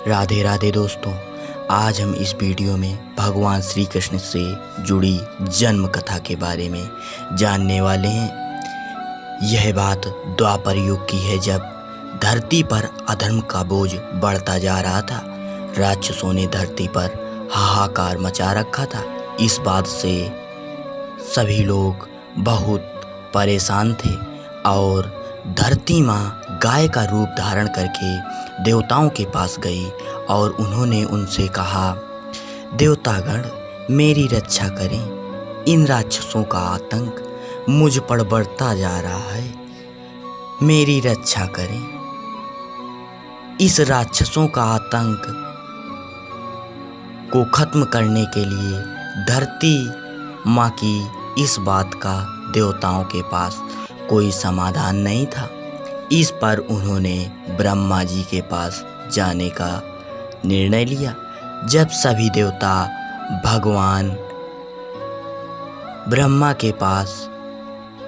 राधे राधे दोस्तों, आज हम इस वीडियो में भगवान श्री कृष्ण से जुड़ी जन्म कथा के बारे में जानने वाले हैं। यह बात द्वापर युग की है, जब धरती पर अधर्म का बोझ बढ़ता जा रहा था। राक्षसों ने धरती पर हाहाकार मचा रखा था। इस बात से सभी लोग बहुत परेशान थे और धरती माँ गाय का रूप धारण करके देवताओं के पास गई और उन्होंने उनसे कहा, देवतागण मेरी रक्षा करें, इन राक्षसों का आतंक मुझ पर बढ़ता जा रहा है, मेरी रक्षा करें। इस राक्षसों का आतंक को खत्म करने के लिए धरती माँ की इस बात का देवताओं के पास कोई समाधान नहीं था। इस पर उन्होंने ब्रह्मा जी के पास जाने का निर्णय लिया। जब सभी देवता भगवान ब्रह्मा के पास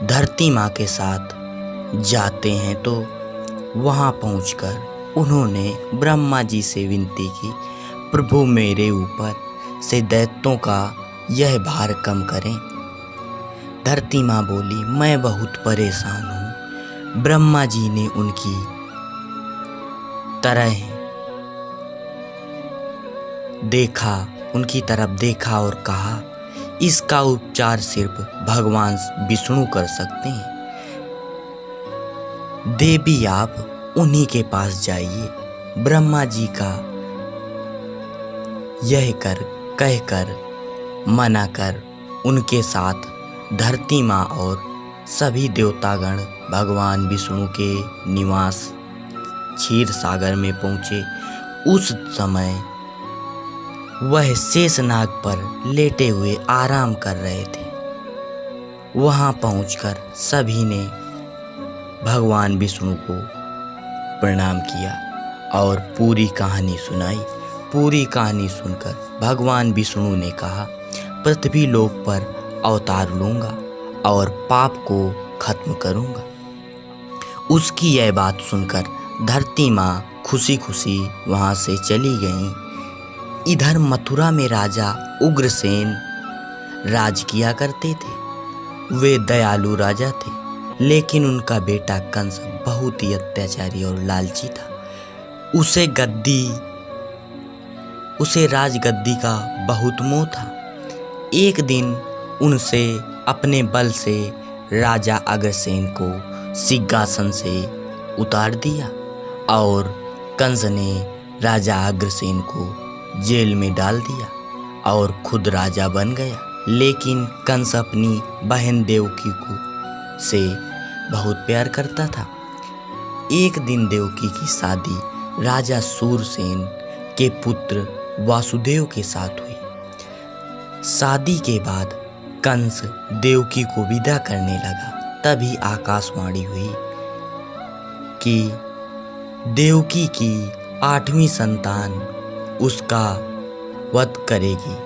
धरती माँ के साथ जाते हैं तो वहाँ पहुंचकर उन्होंने ब्रह्मा जी से विनती की, प्रभु मेरे ऊपर से दैत्यों का यह भार कम करें। धरती माँ बोली, मैं बहुत परेशान हूँ। ब्रह्मा जी ने उनकी तरफ देखा और कहा, इसका उपचार सिर्फ भगवान विष्णु कर सकते हैं। देवी आप उन्हीं के पास जाइए। ब्रह्मा जी का यह कहकर मना कर उनके साथ धरती माँ और सभी देवतागण भगवान विष्णु के निवास क्षीर सागर में पहुँचे। उस समय वह शेषनाग पर लेटे हुए आराम कर रहे थे। वहाँ पहुंचकर सभी ने भगवान विष्णु को प्रणाम किया और पूरी कहानी सुनाई। पूरी कहानी सुनकर भगवान विष्णु ने कहा, पृथ्वी लोक पर अवतार लूँगा और पाप को खत्म करूँगा। उसकी यह बात सुनकर धरती माँ खुशी खुशी वहाँ से चली गईं। इधर मथुरा में राजा उग्रसेन राज किया करते थे। वे दयालु राजा थे, लेकिन उनका बेटा कंस बहुत ही अत्याचारी और लालची था। उसे राजगद्दी का बहुत मोह था। एक दिन उनसे अपने बल से राजा अग्रसेन को सिंहासन से उतार दिया और कंस ने राजा अग्रसेन को जेल में डाल दिया और खुद राजा बन गया। लेकिन कंस अपनी बहन देवकी से बहुत प्यार करता था। एक दिन देवकी की शादी राजा सूरसेन के पुत्र वासुदेव के साथ हुई। शादी के बाद कंस देवकी को विदा करने लगा। तभी आकाशवाणी हुई कि देवकी की 8वीं संतान उसका वध करेगी।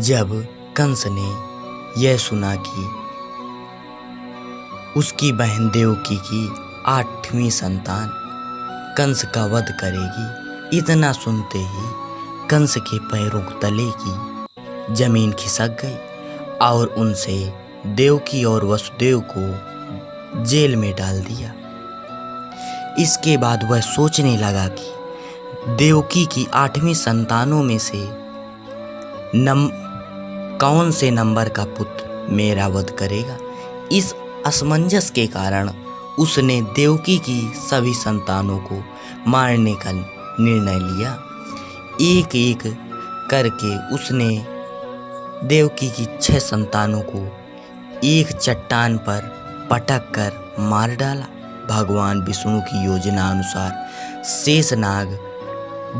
जब कंस ने यह सुना कि उसकी बहन देवकी की 8वीं संतान कंस का वध करेगी, इतना सुनते ही कंस के पैरों तले की जमीन खिसक गई और उनसे देवकी और वसुदेव को जेल में डाल दिया। इसके बाद वह सोचने लगा कि देवकी की 8वीं संतानों में से कौन से नंबर का पुत्र मेरा वध करेगा। इस असमंजस के कारण उसने देवकी की सभी संतानों को मारने का निर्णय लिया। एक एक करके उसने देवकी की 6 संतानों को एक चट्टान पर पटक कर मार डाला। भगवान विष्णु की योजना अनुसार शेषनाग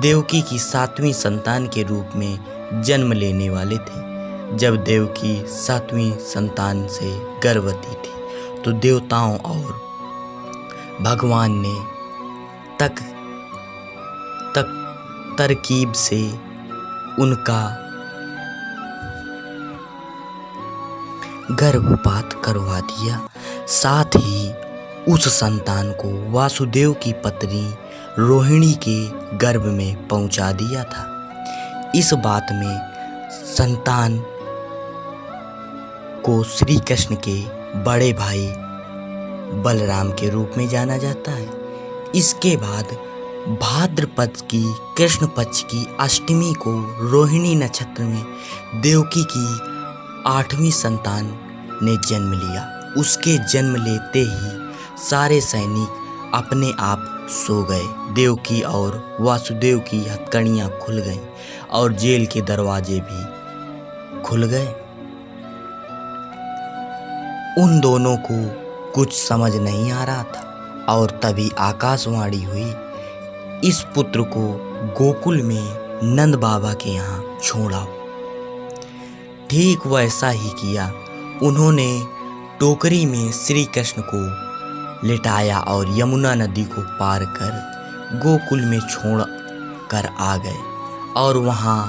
देवकी की 7वीं संतान के रूप में जन्म लेने वाले थे। जब देवकी 7वीं संतान से गर्भवती थी तो देवताओं और भगवान ने तरकीब से उनका गर्भपात करवा दिया। साथ ही उस संतान को वासुदेव की पत्नी रोहिणी के गर्भ में पहुंचा दिया था। इस बात में संतान को श्री कृष्ण के बड़े भाई बलराम के रूप में जाना जाता है। इसके बाद भाद्रपद की कृष्ण पक्ष की अष्टमी को रोहिणी नक्षत्र में देवकी की 8वीं संतान ने जन्म लिया। उसके जन्म लेते ही सारे सैनिक अपने आप सो गए। देवकी और वासुदेव की हथकड़ियाँ खुल गईं और जेल के दरवाजे भी खुल गए। उन दोनों को कुछ समझ नहीं आ रहा था और तभी आकाशवाणी हुई, इस पुत्र को गोकुल में नंद बाबा के यहाँ छोड़ाओ। ठीक वैसा ही किया। उन्होंने टोकरी में श्री कृष्ण को लिटाया और यमुना नदी को पार कर गोकुल में छोड़ कर आ गए और वहाँ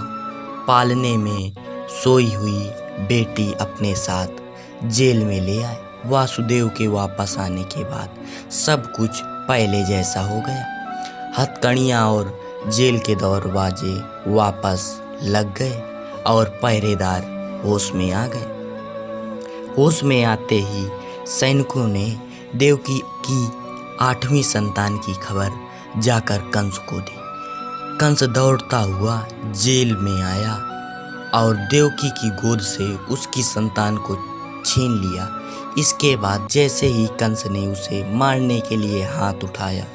पालने में सोई हुई बेटी अपने साथ जेल में ले आए। वासुदेव के वापस आने के बाद सब कुछ पहले जैसा हो गया। हथकड़ियाँ और जेल के दरवाजे वापस लग गए और पहरेदार होश में आ गए। होश में आते ही सैनिकों ने देवकी की 8वीं संतान की खबर जाकर कंस को दी। कंस दौड़ता हुआ जेल में आया और देवकी की गोद से उसकी संतान को छीन लिया। इसके बाद जैसे ही कंस ने उसे मारने के लिए हाथ उठाया,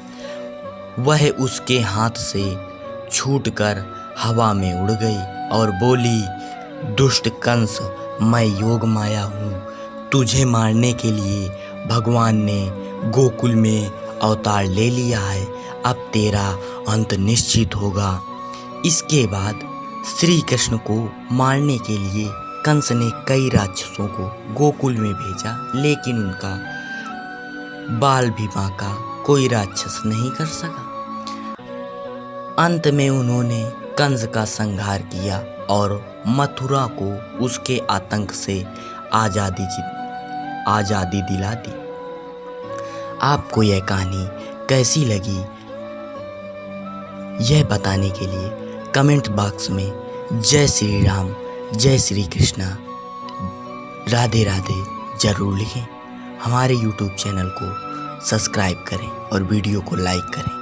वह उसके हाथ से छूटकर हवा में उड़ गई और बोली, दुष्ट कंस, मैं योग माया हूँ। तुझे मारने के लिए भगवान ने गोकुल में अवतार ले लिया है। अब तेरा अंत निश्चित होगा। इसके बाद श्री कृष्ण को मारने के लिए कंस ने कई राक्षसों को गोकुल में भेजा, लेकिन उनका बाल भी बांका कोई राक्षस नहीं कर सका। अंत में उन्होंने कंस का संहार किया और मथुरा को उसके आतंक से आज़ादी दिला दी। आपको यह कहानी कैसी लगी, यह बताने के लिए कमेंट बॉक्स में जय श्री राम, जय श्री कृष्णा, राधे राधे जरूर लिखें। हमारे YouTube चैनल को सब्सक्राइब करें और वीडियो को लाइक करें।